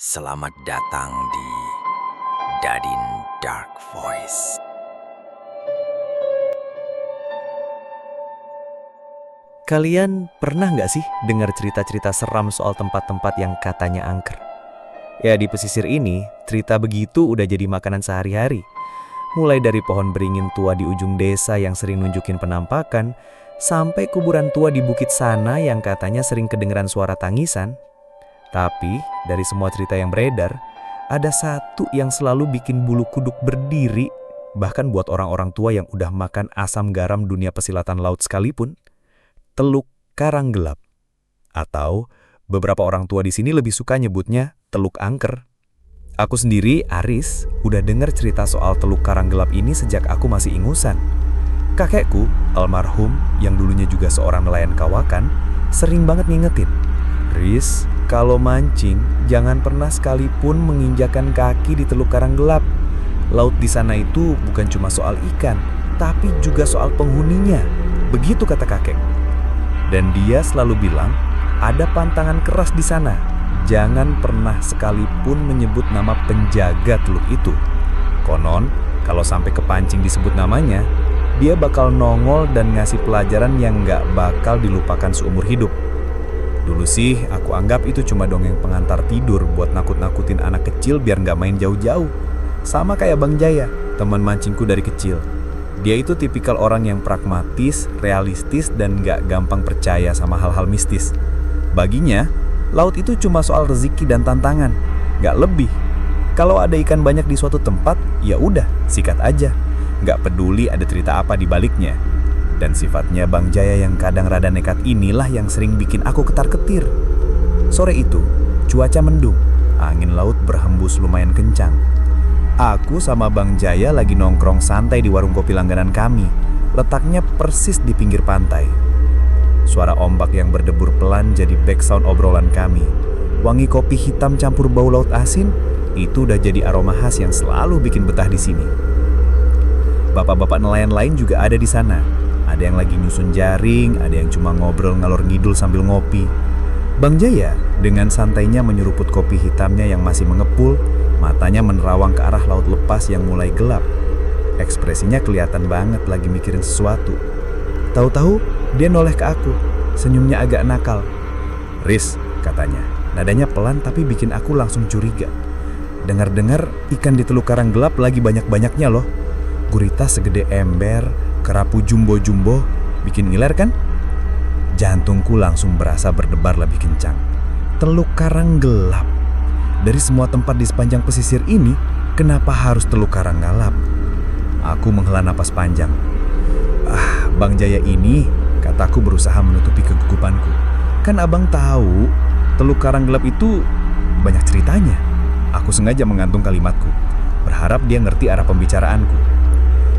Selamat datang di Dadin Dark Voice. Kalian pernah nggak sih dengar cerita-cerita seram soal tempat-tempat yang katanya angker? Ya, di pesisir ini, cerita begitu udah jadi makanan sehari-hari. Mulai dari pohon beringin tua di ujung desa yang sering nunjukin penampakan, sampai kuburan tua di bukit sana yang katanya sering kedengeran suara tangisan. Tapi, dari semua cerita yang beredar, ada satu yang selalu bikin bulu kuduk berdiri, bahkan buat orang-orang tua yang udah makan asam garam dunia pesilatan laut sekalipun. Teluk Karanggelap. Atau beberapa orang tua di sini lebih suka nyebutnya Teluk Angker. Aku sendiri, Aris, udah dengar cerita soal Teluk Karanggelap ini sejak aku masih ingusan. Kakekku, almarhum, yang dulunya juga seorang nelayan kawakan, sering banget ngingetin, "Riz, kalau mancing, jangan pernah sekalipun menginjakan kaki di Teluk Karanggelap. Laut di sana itu bukan cuma soal ikan, tapi juga soal penghuninya." Begitu kata kakek. Dan dia selalu bilang, ada pantangan keras di sana. Jangan pernah sekalipun menyebut nama penjaga teluk itu. Konon, kalau sampai kepancing disebut namanya, dia bakal nongol dan ngasih pelajaran yang nggak bakal dilupakan seumur hidup. Dulu sih, aku anggap itu cuma dongeng pengantar tidur buat nakut-nakutin anak kecil biar nggak main jauh-jauh. Sama kayak Bang Jaya, teman mancingku dari kecil. Dia itu tipikal orang yang pragmatis, realistis, dan gak gampang percaya sama hal-hal mistis. Baginya, laut itu cuma soal rezeki dan tantangan, gak lebih. Kalau ada ikan banyak di suatu tempat, ya udah, sikat aja. Gak peduli ada cerita apa di baliknya. Dan sifatnya Bang Jaya yang kadang rada nekat inilah yang sering bikin aku ketar-ketir. Sore itu, cuaca mendung, angin laut berhembus lumayan kencang. Aku sama Bang Jaya lagi nongkrong santai di warung kopi langganan kami. Letaknya persis di pinggir pantai. Suara ombak yang berdebur pelan jadi background obrolan kami. Wangi kopi hitam campur bau laut asin, itu udah jadi aroma khas yang selalu bikin betah di sini. Bapak-bapak nelayan lain juga ada di sana. Ada yang lagi nyusun jaring, ada yang cuma ngobrol ngalor ngidul sambil ngopi. Bang Jaya dengan santainya menyeruput kopi hitamnya yang masih mengepul. Matanya menerawang ke arah laut lepas yang mulai gelap. Ekspresinya kelihatan banget lagi mikirin sesuatu. Tahu-tahu dia noleh ke aku, senyumnya agak nakal. "Riz," katanya, nadanya pelan tapi bikin aku langsung curiga. Dengar-dengar ikan di Teluk Karanggelap lagi banyak-banyaknya loh. Gurita segede ember, kerapu jumbo-jumbo, bikin ngiler kan? Jantungku langsung berasa berdebar lebih kencang. Teluk Karanggelap. Dari semua tempat di sepanjang pesisir ini, kenapa harus Teluk Karanggelap? Aku menghela napas panjang. Bang Jaya ini, kataku berusaha menutupi kegugupanku. Kan abang tahu, Teluk Karanggelap itu banyak ceritanya. Aku sengaja mengantung kalimatku, berharap dia ngerti arah pembicaraanku.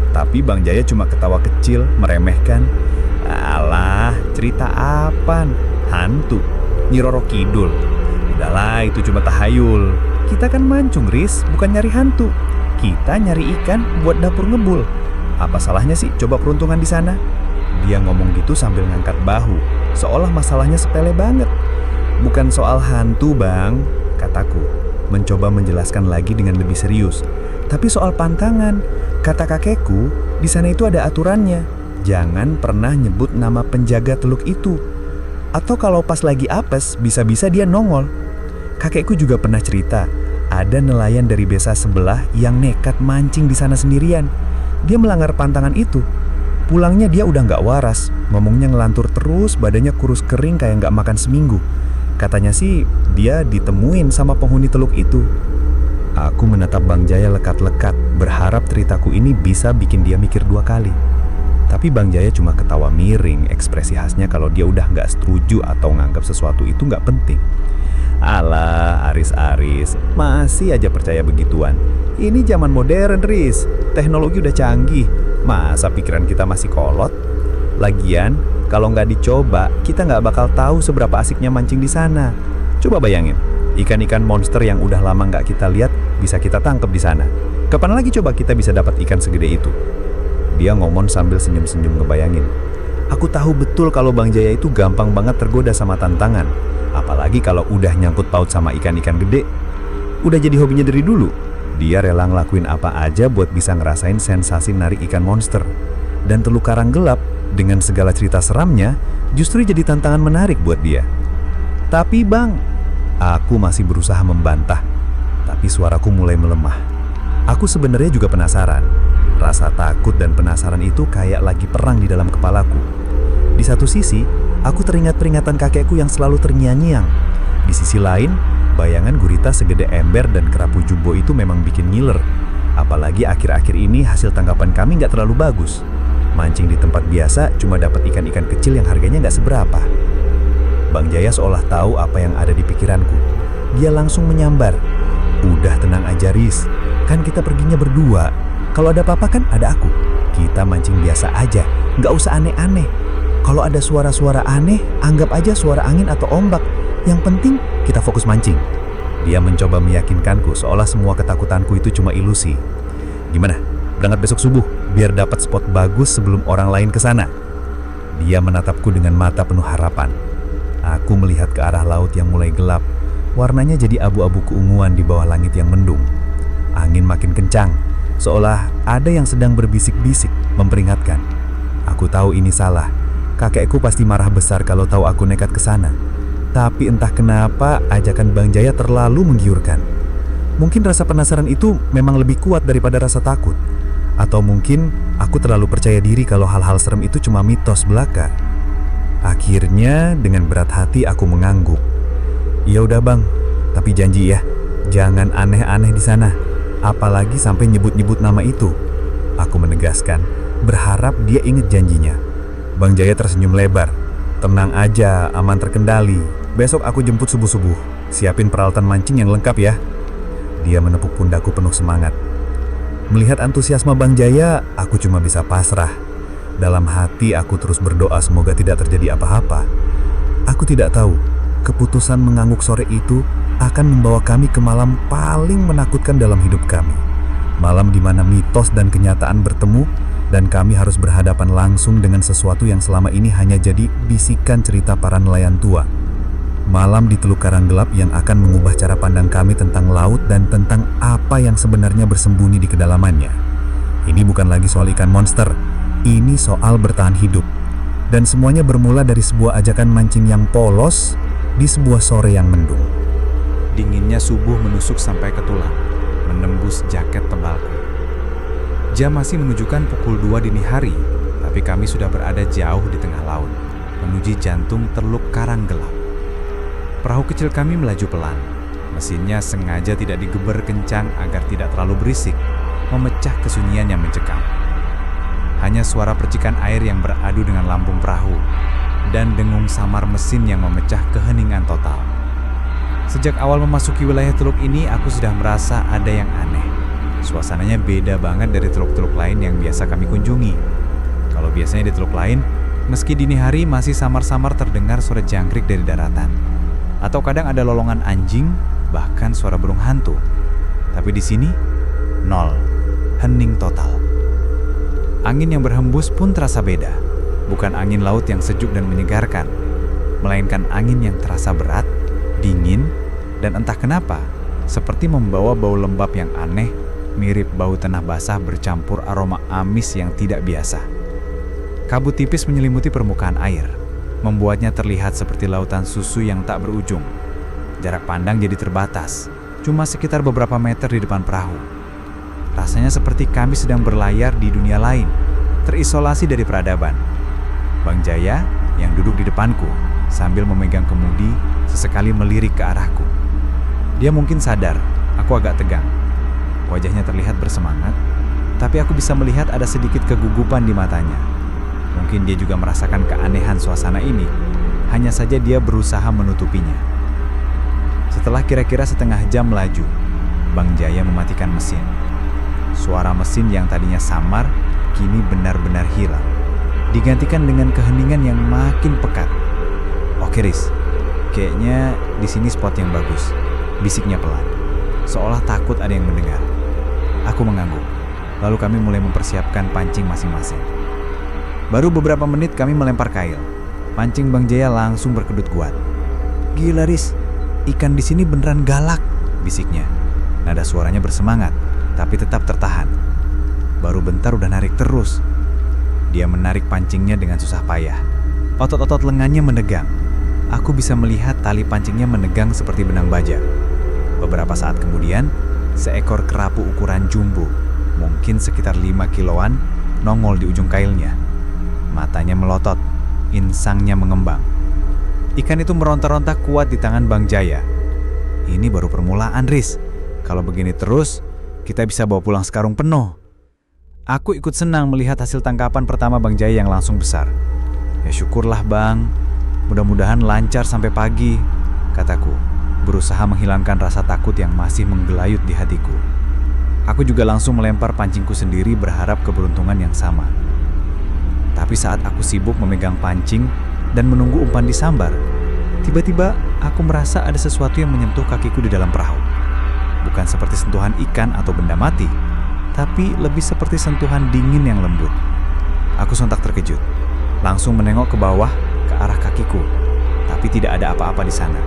Tapi Bang Jaya cuma ketawa kecil, meremehkan. "Alah, cerita apaan? Hantu? Nyi Roro Kidul? Udahlah, itu cuma tahayul. Kita kan mancung, Riz, bukan nyari hantu. Kita nyari ikan buat dapur ngebul. Apa salahnya sih coba peruntungan di sana?" Dia ngomong gitu sambil ngangkat bahu, seolah masalahnya sepele banget. "Bukan soal hantu, Bang," kataku, mencoba menjelaskan lagi dengan lebih serius. "Tapi soal pantangan. Kata kakekku, di sana itu ada aturannya. Jangan pernah nyebut nama penjaga teluk itu. Atau kalau pas lagi apes, bisa-bisa dia nongol." Kakekku juga pernah cerita, ada nelayan dari desa sebelah yang nekat mancing di sana sendirian. Dia melanggar pantangan itu. Pulangnya dia udah nggak waras, ngomongnya ngelantur terus, badannya kurus kering kayak nggak makan seminggu. Katanya sih, dia ditemuin sama penghuni teluk itu. Aku menatap Bang Jaya lekat-lekat, berharap ceritaku ini bisa bikin dia mikir dua kali. Tapi Bang Jaya cuma ketawa miring, ekspresi khasnya kalau dia udah nggak setuju atau nganggap sesuatu itu nggak penting. "Alah, Aris, masih aja percaya begituan. Ini zaman modern, Riz. Teknologi udah canggih. Masa pikiran kita masih kolot? Lagian, kalau nggak dicoba, kita nggak bakal tahu seberapa asiknya mancing di sana. Coba bayangin, ikan-ikan monster yang udah lama nggak kita lihat bisa kita tangkap di sana. Kapan lagi coba kita bisa dapat ikan segede itu?" Dia ngomong sambil senyum-senyum ngebayangin. Aku tahu betul kalau Bang Jaya itu gampang banget tergoda sama tantangan. Apalagi kalau udah nyangkut paut sama ikan-ikan gede. Udah jadi hobinya dari dulu. Dia rela ngelakuin apa aja buat bisa ngerasain sensasi narik ikan monster. Dan Teluk Karang Gelap dengan segala cerita seramnya justru jadi tantangan menarik buat dia. Tapi bang, aku masih berusaha membantah. Tapi suaraku mulai melemah. Aku sebenarnya juga penasaran. Rasa takut dan penasaran itu kayak lagi perang di dalam kepalaku. Di satu sisi, aku teringat peringatan kakekku yang selalu terngiang-ngiang. Di sisi lain, bayangan gurita segede ember dan kerapu jumbo itu memang bikin ngiler. Apalagi akhir-akhir ini hasil tangkapan kami nggak terlalu bagus. Mancing di tempat biasa cuma dapat ikan-ikan kecil yang harganya nggak seberapa. Bang Jaya seolah tahu apa yang ada di pikiranku. Dia langsung menyambar. Udah tenang aja Riz, kan kita perginya berdua. Kalau ada apa-apa kan ada aku. Kita mancing biasa aja, nggak usah aneh-aneh. Kalau ada suara-suara aneh, anggap aja suara angin atau ombak. Yang penting kita fokus mancing. Dia mencoba meyakinkanku seolah semua ketakutanku itu cuma ilusi. Gimana? Berangkat besok subuh biar dapat spot bagus sebelum orang lain ke sana. Dia menatapku dengan mata penuh harapan. Aku melihat ke arah laut yang mulai gelap. Warnanya jadi abu-abu keunguan di bawah langit yang mendung. Angin makin kencang, seolah ada yang sedang berbisik-bisik memperingatkan. Aku tahu ini salah. Kakekku pasti marah besar kalau tahu aku nekat ke sana. Tapi entah kenapa ajakan Bang Jaya terlalu menggiurkan. Mungkin rasa penasaran itu memang lebih kuat daripada rasa takut. Atau mungkin aku terlalu percaya diri kalau hal-hal serem itu cuma mitos belaka. Akhirnya dengan berat hati aku mengangguk. Ya udah bang, tapi janji ya, jangan aneh-aneh di sana. Apalagi sampai nyebut-nyebut nama itu. Aku menegaskan, berharap dia ingat janjinya. Bang Jaya tersenyum lebar. Tenang aja, aman terkendali. Besok aku jemput subuh-subuh. Siapin peralatan mancing yang lengkap ya. Dia menepuk pundakku penuh semangat. Melihat antusiasme Bang Jaya, aku cuma bisa pasrah. Dalam hati aku terus berdoa semoga tidak terjadi apa-apa. Aku tidak tahu, keputusan mengangguk sore itu akan membawa kami ke malam paling menakutkan dalam hidup kami. Malam di mana mitos dan kenyataan bertemu, dan kami harus berhadapan langsung dengan sesuatu yang selama ini hanya jadi bisikan cerita para nelayan tua. Malam di Teluk Karang Gelap yang akan mengubah cara pandang kami tentang laut dan tentang apa yang sebenarnya bersembunyi di kedalamannya. Ini bukan lagi soal ikan monster, ini soal bertahan hidup. Dan semuanya bermula dari sebuah ajakan mancing yang polos di sebuah sore yang mendung. Dinginnya subuh menusuk sampai ke tulang, menembus jaket tebalku. Jam masih menunjukkan pukul 2 dini hari, tapi kami sudah berada jauh di tengah laut, menuju jantung Teluk Karang Gelap. Perahu kecil kami melaju pelan. Mesinnya sengaja tidak digeber kencang agar tidak terlalu berisik, memecah kesunyian yang mencekam. Hanya suara percikan air yang beradu dengan lambung perahu, dan dengung samar mesin yang memecah keheningan total. Sejak awal memasuki wilayah teluk ini, aku sudah merasa ada yang aneh. Suasananya beda banget dari teluk-teluk lain yang biasa kami kunjungi. Kalau biasanya di teluk lain, meski dini hari masih samar-samar terdengar suara jangkrik dari daratan. Atau kadang ada lolongan anjing, bahkan suara burung hantu. Tapi di sini, nol, hening total. Angin yang berhembus pun terasa beda. Bukan angin laut yang sejuk dan menyegarkan, melainkan angin yang terasa berat, dingin, dan entah kenapa, seperti membawa bau lembab yang aneh, mirip bau tanah basah bercampur aroma amis yang tidak biasa. Kabut tipis menyelimuti permukaan air, membuatnya terlihat seperti lautan susu yang tak berujung. Jarak pandang jadi terbatas, cuma sekitar beberapa meter di depan perahu. Rasanya seperti kami sedang berlayar di dunia lain, terisolasi dari peradaban. Bang Jaya yang duduk di depanku sambil memegang kemudi sesekali melirik ke arahku. Dia mungkin sadar aku agak tegang. Wajahnya terlihat bersemangat, tapi aku bisa melihat ada sedikit kegugupan di matanya. Mungkin dia juga merasakan keanehan suasana ini, hanya saja dia berusaha menutupinya. Setelah kira-kira setengah jam melaju, Bang Jaya mematikan mesin. Suara mesin yang tadinya samar, kini benar-benar hilang, digantikan dengan keheningan yang makin pekat. Oke Riz, kayaknya di sini spot yang bagus, bisiknya pelan, seolah takut ada yang mendengar. Aku mengangguk, lalu kami mulai mempersiapkan pancing masing-masing. Baru beberapa menit kami melempar kail. Pancing Bang Jaya langsung berkedut kuat. Gila Riz, ikan di sini beneran galak, bisiknya. Nada suaranya bersemangat, tapi tetap tertahan. Baru bentar udah narik terus. Dia menarik pancingnya dengan susah payah. Otot-otot lengannya menegang. Aku bisa melihat tali pancingnya menegang seperti benang baja. Beberapa saat kemudian, seekor kerapu ukuran jumbo, mungkin sekitar 5 kiloan, nongol di ujung kailnya. Matanya melotot, insangnya mengembang. Ikan itu meronta-ronta kuat di tangan Bang Jaya. Ini baru permulaan, Riz. Kalau begini terus, kita bisa bawa pulang sekarung penuh. Aku ikut senang melihat hasil tangkapan pertama Bang Jaya yang langsung besar. Ya syukurlah Bang, mudah-mudahan lancar sampai pagi, kataku, berusaha menghilangkan rasa takut yang masih menggelayut di hatiku. Aku juga langsung melempar pancingku sendiri berharap keberuntungan yang sama. Tapi saat aku sibuk memegang pancing dan menunggu umpan disambar, tiba-tiba aku merasa ada sesuatu yang menyentuh kakiku di dalam perahu. Bukan seperti sentuhan ikan atau benda mati, tapi lebih seperti sentuhan dingin yang lembut. Aku sontak terkejut, langsung menengok ke bawah ke arah kakiku, tapi tidak ada apa-apa di sana.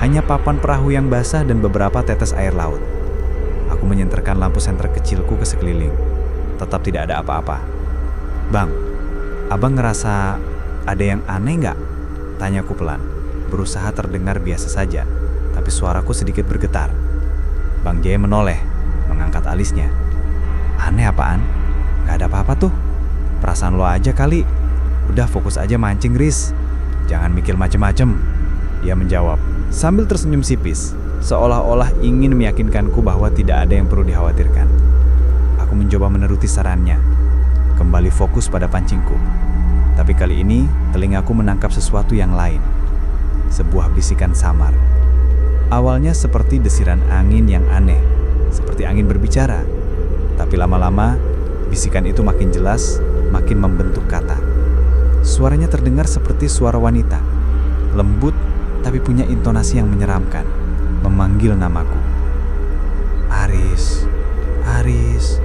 Hanya papan perahu yang basah dan beberapa tetes air laut. Aku menyenterkan lampu senter kecilku ke sekeliling. Tetap tidak ada apa-apa. Bang, abang ngerasa ada yang aneh nggak? Tanyaku pelan, berusaha terdengar biasa saja, tapi suaraku sedikit bergetar. Bang Jaya menoleh, mengangkat alisnya. Aneh apaan? Gak ada apa-apa tuh. Perasaan lo aja kali. Udah fokus aja mancing, Riz. Jangan mikir macem-macem. Dia menjawab, sambil tersenyum sipis, seolah-olah ingin meyakinkanku bahwa tidak ada yang perlu dikhawatirkan. Aku mencoba menuruti sarannya, kembali fokus pada pancingku. Tapi kali ini, telingaku menangkap sesuatu yang lain. Sebuah bisikan samar. Awalnya seperti desiran angin yang aneh, seperti angin berbicara. Tapi lama-lama, bisikan itu makin jelas, makin membentuk kata. Suaranya terdengar seperti suara wanita, lembut tapi punya intonasi yang menyeramkan, memanggil namaku. Aris, Aris.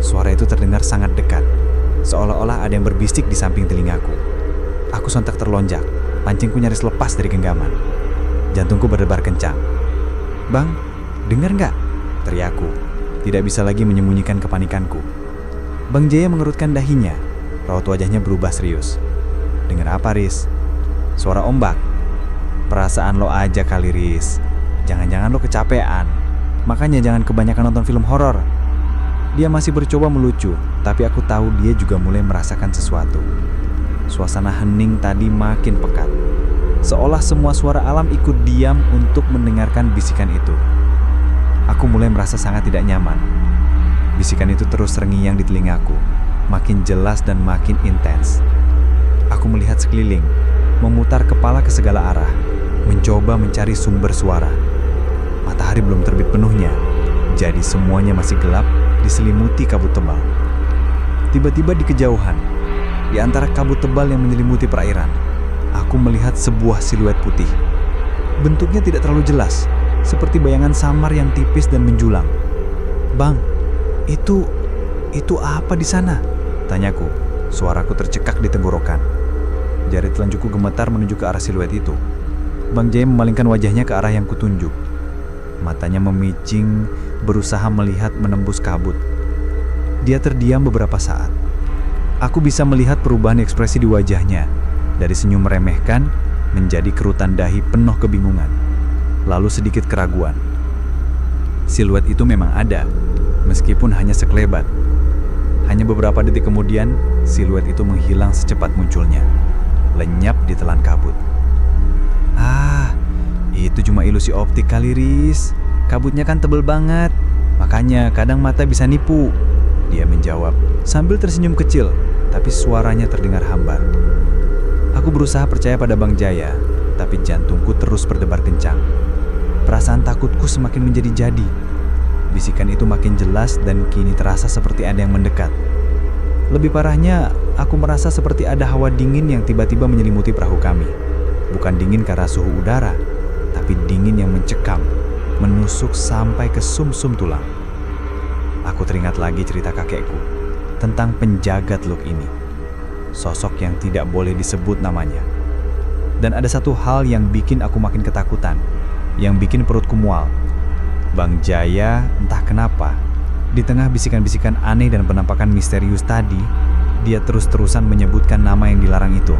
Suara itu terdengar sangat dekat, seolah-olah ada yang berbisik di samping telingaku. Aku sontak terlonjak, pancingku nyaris lepas dari genggaman. Jantungku berdebar kencang. Bang, dengar nggak? Teriakku, tidak bisa lagi menyembunyikan kepanikanku. Bang Jaya mengerutkan dahinya, raut wajahnya berubah serius. Dengar apa, Riz? Suara ombak. Perasaan lo aja kali, Riz. Jangan-jangan lo kecapean. Makanya jangan kebanyakan nonton film horor. Dia masih bercoba melucu, tapi aku tahu dia juga mulai merasakan sesuatu. Suasana hening tadi makin pekat. Seolah semua suara alam ikut diam untuk mendengarkan bisikan itu. Aku mulai merasa sangat tidak nyaman. Bisikan itu terus terngiang di telingaku, makin jelas dan makin intens. Aku melihat sekeliling, memutar kepala ke segala arah, mencoba mencari sumber suara. Matahari belum terbit penuhnya, jadi semuanya masih gelap, diselimuti kabut tebal. Tiba-tiba di kejauhan, di antara kabut tebal yang menyelimuti perairan, aku melihat sebuah siluet putih. Bentuknya tidak terlalu jelas, seperti bayangan samar yang tipis dan menjulang. Bang, itu apa di sana? Tanyaku, suaraku tercekak di tenggorokan. Jari telunjukku gemetar menuju ke arah siluet itu. Bang Jaya memalingkan wajahnya ke arah yang kutunjuk. Matanya memicing, berusaha melihat menembus kabut. Dia terdiam beberapa saat. Aku bisa melihat perubahan ekspresi di wajahnya, dari senyum meremehkan menjadi kerutan dahi penuh kebingungan, lalu sedikit keraguan. Siluet itu memang ada, meskipun hanya sekelebat. Hanya beberapa detik kemudian, siluet itu menghilang secepat munculnya, lenyap di telan kabut. Ah, itu cuma ilusi optik kali, Riz. Kabutnya kan tebel banget, makanya kadang mata bisa nipu. Dia menjawab sambil tersenyum kecil, tapi suaranya terdengar hambar. Aku berusaha percaya pada Bang Jaya, tapi jantungku terus berdebar kencang. Perasaan takutku semakin menjadi-jadi. Bisikan itu makin jelas dan kini terasa seperti ada yang mendekat. Lebih parahnya, aku merasa seperti ada hawa dingin yang tiba-tiba menyelimuti perahu kami. Bukan dingin karena suhu udara, tapi dingin yang mencekam, menusuk sampai ke sumsum tulang. Aku teringat lagi cerita kakekku tentang penjaga teluk ini. Sosok yang tidak boleh disebut namanya. Dan ada satu hal yang bikin aku makin ketakutan, yang bikin perutku mual. Bang Jaya entah kenapa, di tengah bisikan-bisikan aneh dan penampakan misterius tadi, dia terus-terusan menyebutkan nama yang dilarang itu.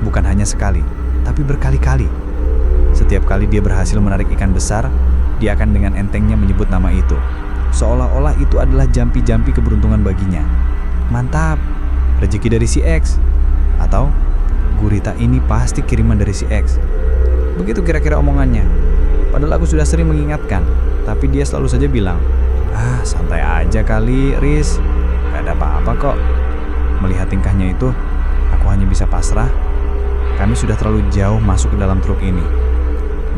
Bukan hanya sekali, tapi berkali-kali. Setiap kali dia berhasil menarik ikan besar, dia akan dengan entengnya menyebut nama itu. Seolah-olah itu adalah jampi-jampi keberuntungan baginya. Mantap, rezeki dari si X. Atau, gurita ini pasti kiriman dari si X. Begitu kira-kira omongannya. Padahal aku sudah sering mengingatkan, tapi dia selalu saja bilang, santai aja kali, Riz. Gak ada apa-apa kok. Melihat tingkahnya itu, aku hanya bisa pasrah. Kami sudah terlalu jauh masuk ke dalam truk ini.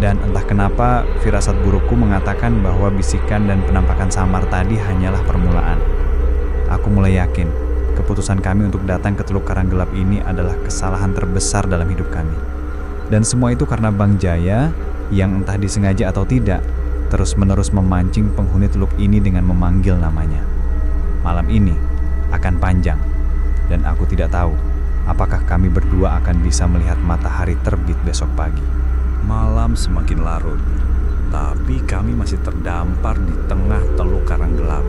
Dan entah kenapa, firasat burukku mengatakan bahwa bisikan dan penampakan samar tadi hanyalah permulaan. Aku mulai yakin, keputusan kami untuk datang ke Teluk Karanggelap ini adalah kesalahan terbesar dalam hidup kami. Dan semua itu karena Bang Jaya, yang entah disengaja atau tidak, terus-menerus memancing penghuni teluk ini dengan memanggil namanya. Malam ini akan panjang, dan aku tidak tahu apakah kami berdua akan bisa melihat matahari terbit besok pagi. Malam semakin larut, tapi kami masih terdampar di tengah Teluk Karanggelap.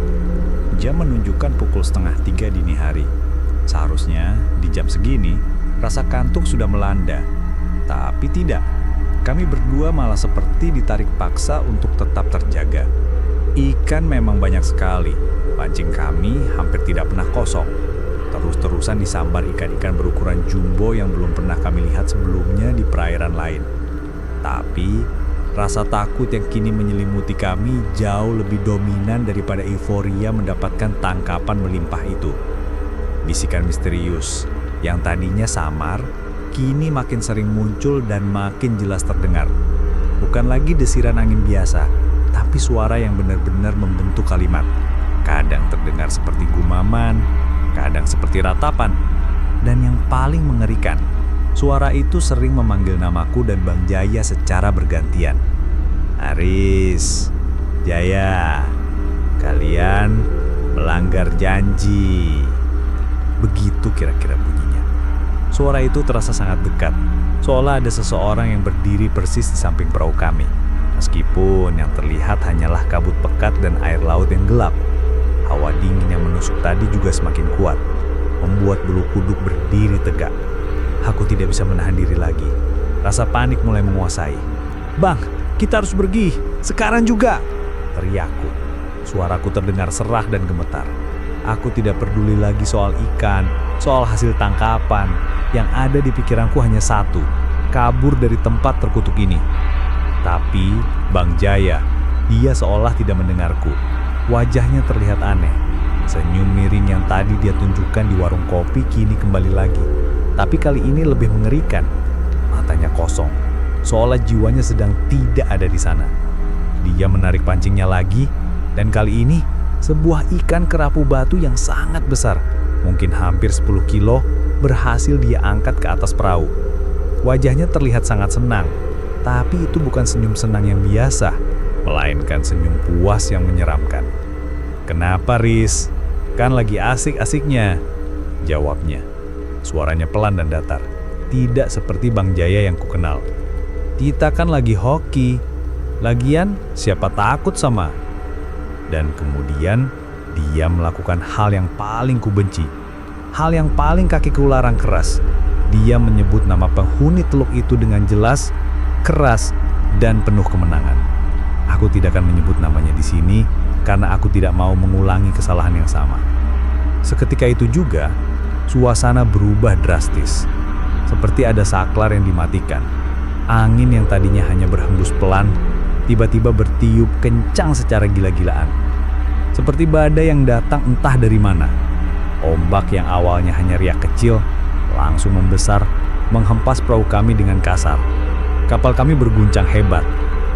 Jam menunjukkan pukul 2:30 dini hari. Seharusnya di jam segini, rasa kantuk sudah melanda. Tapi tidak, kami berdua malah seperti ditarik paksa untuk tetap terjaga. Ikan memang banyak sekali, pancing kami hampir tidak pernah kosong. Terus-terusan disambar ikan-ikan berukuran jumbo yang belum pernah kami lihat sebelumnya di perairan lain. Tapi, rasa takut yang kini menyelimuti kami jauh lebih dominan daripada euforia mendapatkan tangkapan melimpah itu. Bisikan misterius yang tadinya samar, kini makin sering muncul dan makin jelas terdengar. Bukan lagi desiran angin biasa, tapi suara yang benar-benar membentuk kalimat. Kadang terdengar seperti gumaman, kadang seperti ratapan. Dan yang paling mengerikan, suara itu sering memanggil namaku dan Bang Jaya secara bergantian. Aris, Jaya, kalian melanggar janji. Begitu kira-kira bunyinya. Suara itu terasa sangat dekat, seolah ada seseorang yang berdiri persis di samping perahu kami. Meskipun yang terlihat hanyalah kabut pekat dan air laut yang gelap. Hawa dingin yang menusuk tadi juga semakin kuat, membuat bulu kuduk berdiri tegak. Aku tidak bisa menahan diri lagi. Rasa panik mulai menguasai. "Bang, kita harus pergi, sekarang juga!" teriakku. Suaraku terdengar serah dan gemetar. Aku tidak peduli lagi soal ikan, soal hasil tangkapan. Yang ada di pikiranku hanya satu, kabur dari tempat terkutuk ini. Tapi Bang Jaya, dia seolah tidak mendengarku. Wajahnya terlihat aneh. Senyum miring yang tadi dia tunjukkan di warung kopi kini kembali lagi. Tapi kali ini lebih mengerikan. Matanya kosong, seolah jiwanya sedang tidak ada di sana. Dia menarik pancingnya lagi, dan kali ini sebuah ikan kerapu batu yang sangat besar, mungkin hampir 10 kilo, berhasil dia angkat ke atas perahu. Wajahnya terlihat sangat senang, tapi itu bukan senyum senang yang biasa, melainkan senyum puas yang menyeramkan. "Kenapa, Riz? Kan lagi asik-asiknya," jawabnya. Suaranya pelan dan datar, tidak seperti Bang Jaya yang kukenal. "Kita kan lagi hoki. Lagian, siapa takut sama?" Dan kemudian, dia melakukan hal yang paling kubenci. Hal yang paling kakiku larang keras. Dia menyebut nama penghuni teluk itu dengan jelas, keras, dan penuh kemenangan. Aku tidak akan menyebut namanya di sini karena aku tidak mau mengulangi kesalahan yang sama. Seketika itu juga, suasana berubah drastis. Seperti ada saklar yang dimatikan. Angin yang tadinya hanya berhembus pelan, tiba-tiba bertiup kencang secara gila-gilaan. Seperti badai yang datang entah dari mana. Ombak yang awalnya hanya riak kecil, langsung membesar, menghempas perahu kami dengan kasar. Kapal kami berguncang hebat,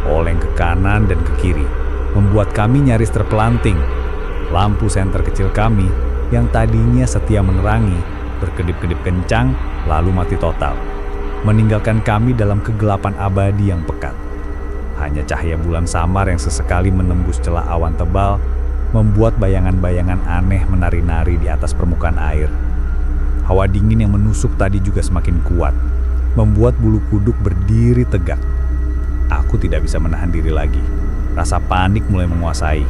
oleng ke kanan dan ke kiri, membuat kami nyaris terpelanting. Lampu senter kecil kami, yang tadinya setia menerangi, berkedip-kedip kencang, lalu mati total, meninggalkan kami dalam kegelapan abadi yang pekat. Hanya cahaya bulan samar yang sesekali menembus celah awan tebal, membuat bayangan-bayangan aneh menari-nari di atas permukaan air. Hawa dingin yang menusuk tadi juga semakin kuat, membuat bulu kuduk berdiri tegak. Aku tidak bisa menahan diri lagi. Rasa panik mulai menguasai.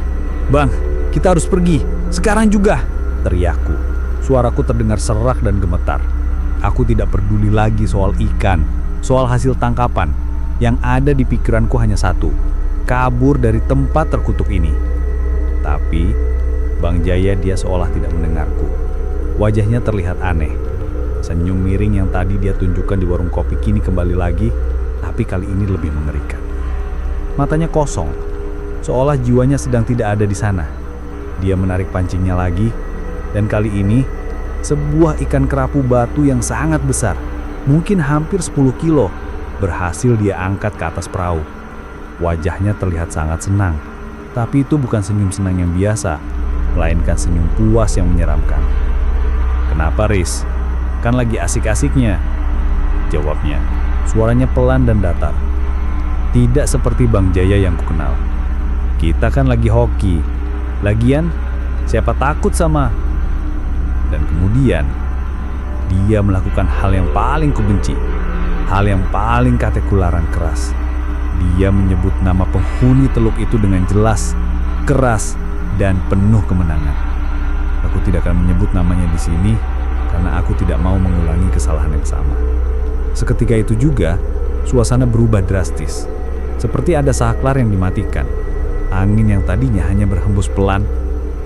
"Bang, kita harus pergi. Sekarang juga!" teriakku. Suaraku terdengar serak dan gemetar. Aku tidak peduli lagi soal ikan, soal hasil tangkapan. Yang ada di pikiranku hanya satu, kabur dari tempat terkutuk ini. Tapi Bang Jaya dia seolah tidak mendengarku. Wajahnya terlihat aneh. Senyum miring yang tadi dia tunjukkan di warung kopi kini kembali lagi, tapi kali ini lebih mengerikan. Matanya kosong, seolah jiwanya sedang tidak ada di sana. Dia menarik pancingnya lagi, dan kali ini sebuah ikan kerapu batu yang sangat besar, mungkin hampir 10 kilo, berhasil dia angkat ke atas perahu. Wajahnya terlihat sangat senang, tapi itu bukan senyum senang yang biasa, melainkan senyum puas yang menyeramkan. "Kenapa, Riz? Kan lagi asik-asiknya," jawabnya. Suaranya pelan dan datar. Tidak seperti Bang Jaya yang kukenal. "Kita kan lagi hoki. Lagian, siapa takut sama..." Dan kemudian, dia melakukan hal yang paling kubenci. Hal yang paling kateku larang keras. Dia menyebut nama penghuni teluk itu dengan jelas, keras, dan penuh kemenangan. Aku tidak akan menyebut namanya di sini karena aku tidak mau mengulangi kesalahan yang sama. Seketika itu juga, suasana berubah drastis. Seperti ada saklar yang dimatikan. Angin yang tadinya hanya berhembus pelan,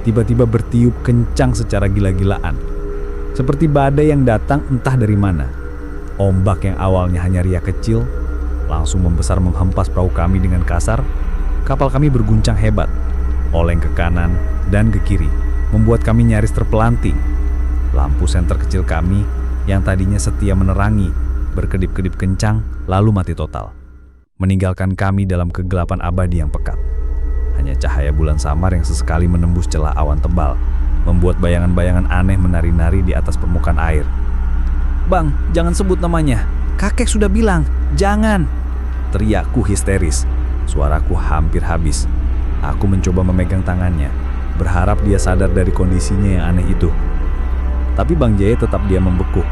tiba-tiba bertiup kencang secara gila-gilaan. Seperti badai yang datang entah dari mana. Ombak yang awalnya hanya riak kecil, langsung membesar menghempas perahu kami dengan kasar. Kapal kami berguncang hebat, oleng ke kanan dan ke kiri, membuat kami nyaris terpelanting. Lampu senter kecil kami yang tadinya setia menerangi, berkedip-kedip kencang, lalu mati total, meninggalkan kami dalam kegelapan abadi yang pekat. Hanya cahaya bulan samar yang sesekali menembus celah awan tebal, membuat bayangan-bayangan aneh menari-nari di atas permukaan air. "Bang, jangan sebut namanya. Kakek sudah bilang, jangan!" teriakku histeris. Suaraku hampir habis. Aku mencoba memegang tangannya, berharap dia sadar dari kondisinya yang aneh itu. Tapi Bang Jaya tetap diam membekuk.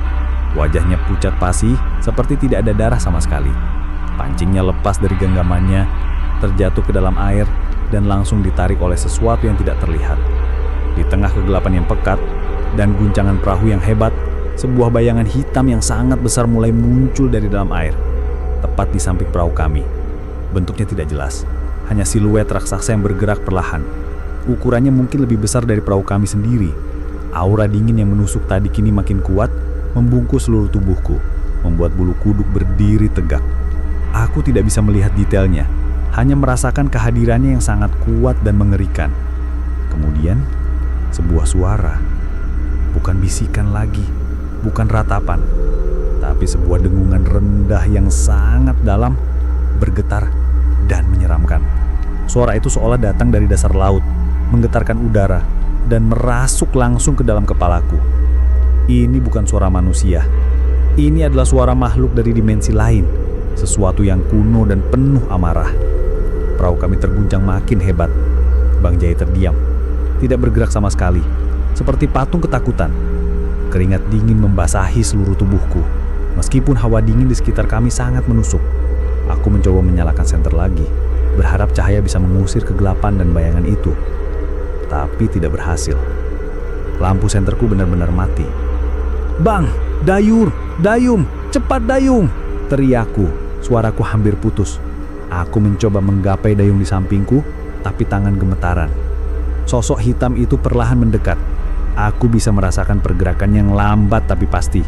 Wajahnya pucat pasi, seperti tidak ada darah sama sekali. Pancingnya lepas dari genggamannya, terjatuh ke dalam air, dan langsung ditarik oleh sesuatu yang tidak terlihat. Di tengah kegelapan yang pekat dan guncangan perahu yang hebat, sebuah bayangan hitam yang sangat besar mulai muncul dari dalam air, tepat di samping perahu kami. Bentuknya tidak jelas, hanya siluet raksasa yang bergerak perlahan. Ukurannya mungkin lebih besar dari perahu kami sendiri. Aura dingin yang menusuk tadi kini makin kuat, membungkus seluruh tubuhku, membuat bulu kuduk berdiri tegak. Aku tidak bisa melihat detailnya, hanya merasakan kehadirannya yang sangat kuat dan mengerikan. Kemudian, sebuah suara, bukan bisikan lagi, bukan ratapan, tapi sebuah dengungan rendah yang sangat dalam, bergetar, dan menyeramkan. Suara itu seolah datang dari dasar laut, menggetarkan udara, dan merasuk langsung ke dalam kepalaku. Ini bukan suara manusia. Ini adalah suara makhluk dari dimensi lain, sesuatu yang kuno dan penuh amarah. Perahu kami terguncang makin hebat. Bang Jaya terdiam, tidak bergerak sama sekali, seperti patung ketakutan. Keringat dingin membasahi seluruh tubuhku, meskipun hawa dingin di sekitar kami sangat menusuk. Aku mencoba menyalakan senter lagi, berharap cahaya bisa mengusir kegelapan dan bayangan itu. Tapi tidak berhasil. Lampu senterku benar-benar mati. "Bang, dayung, dayung, cepat dayung!" teriakku. Suaraku hampir putus. Aku mencoba menggapai dayung di sampingku, tapi tangan gemetaran. Sosok hitam itu perlahan mendekat. Aku bisa merasakan pergerakan yang lambat tapi pasti.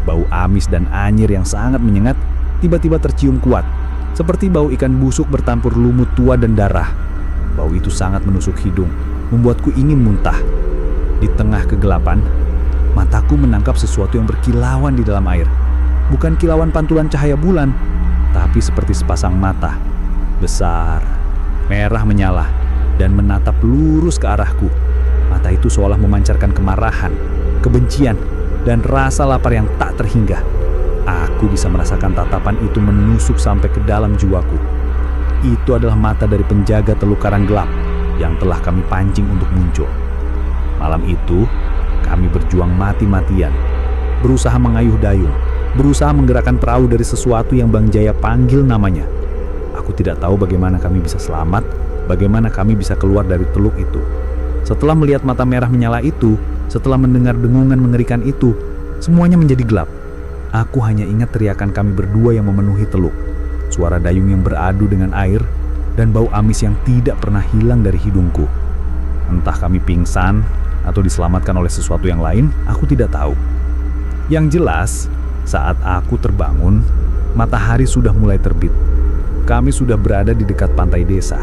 Bau amis dan anyir yang sangat menyengat tiba-tiba tercium kuat, seperti bau ikan busuk bertampur lumut tua dan darah. Bau itu sangat menusuk hidung, membuatku ingin muntah. Di tengah kegelapan, mataku menangkap sesuatu yang berkilauan di dalam air. Bukan kilauan pantulan cahaya bulan, tapi seperti sepasang mata, besar, merah menyala, dan menatap lurus ke arahku. Mata itu seolah memancarkan kemarahan, kebencian, dan rasa lapar yang tak terhingga. Aku bisa merasakan tatapan itu menusuk sampai ke dalam jiwaku. Itu adalah mata dari penjaga Teluk Karang Gelap yang telah kami pancing untuk muncul. Malam itu, kami berjuang mati-matian, berusaha mengayuh dayung, berusaha menggerakkan perahu dari sesuatu yang Bang Jaya panggil namanya. Aku tidak tahu bagaimana kami bisa selamat, bagaimana kami bisa keluar dari teluk itu. Setelah melihat mata merah menyala itu, setelah mendengar dengungan mengerikan itu, semuanya menjadi gelap. Aku hanya ingat teriakan kami berdua yang memenuhi teluk, suara dayung yang beradu dengan air, dan bau amis yang tidak pernah hilang dari hidungku. Entah kami pingsan atau diselamatkan oleh sesuatu yang lain, aku tidak tahu. Yang jelas, saat aku terbangun, matahari sudah mulai terbit. Kami sudah berada di dekat pantai desa.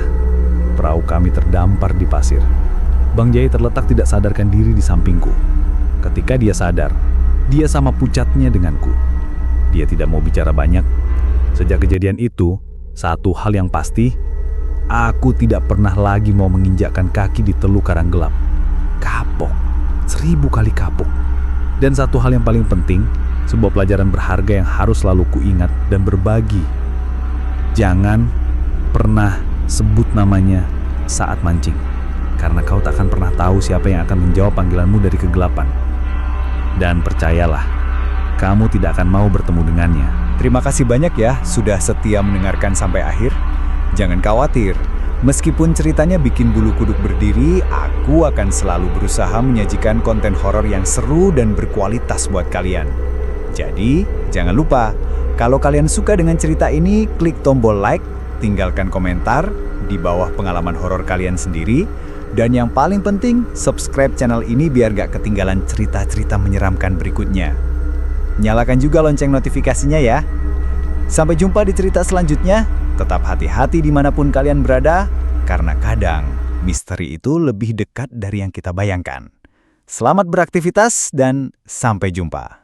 Perahu kami terdampar di pasir. Bang Jai terletak tidak sadarkan diri di sampingku. Ketika dia sadar, dia sama pucatnya denganku. Dia tidak mau bicara banyak. Sejak kejadian itu, satu hal yang pasti, aku tidak pernah lagi mau menginjakkan kaki di Teluk Karanggelap. Kapok, 1000 kali kapok. Dan satu hal yang paling penting, sebuah pelajaran berharga yang harus selalu kuingat dan berbagi. Jangan pernah sebut namanya saat mancing, karena kau tak akan pernah tahu siapa yang akan menjawab panggilanmu dari kegelapan. Dan percayalah, kamu tidak akan mau bertemu dengannya. Terima kasih banyak ya sudah setia mendengarkan sampai akhir. Jangan khawatir, meskipun ceritanya bikin bulu kuduk berdiri, aku akan selalu berusaha menyajikan konten horor yang seru dan berkualitas buat kalian. Jadi, jangan lupa, kalau kalian suka dengan cerita ini, klik tombol like, tinggalkan komentar di bawah pengalaman horor kalian sendiri, dan yang paling penting, subscribe channel ini biar gak ketinggalan cerita-cerita menyeramkan berikutnya. Nyalakan juga lonceng notifikasinya ya. Sampai jumpa di cerita selanjutnya. Tetap hati-hati dimanapun kalian berada, karena kadang misteri itu lebih dekat dari yang kita bayangkan. Selamat beraktivitas dan sampai jumpa.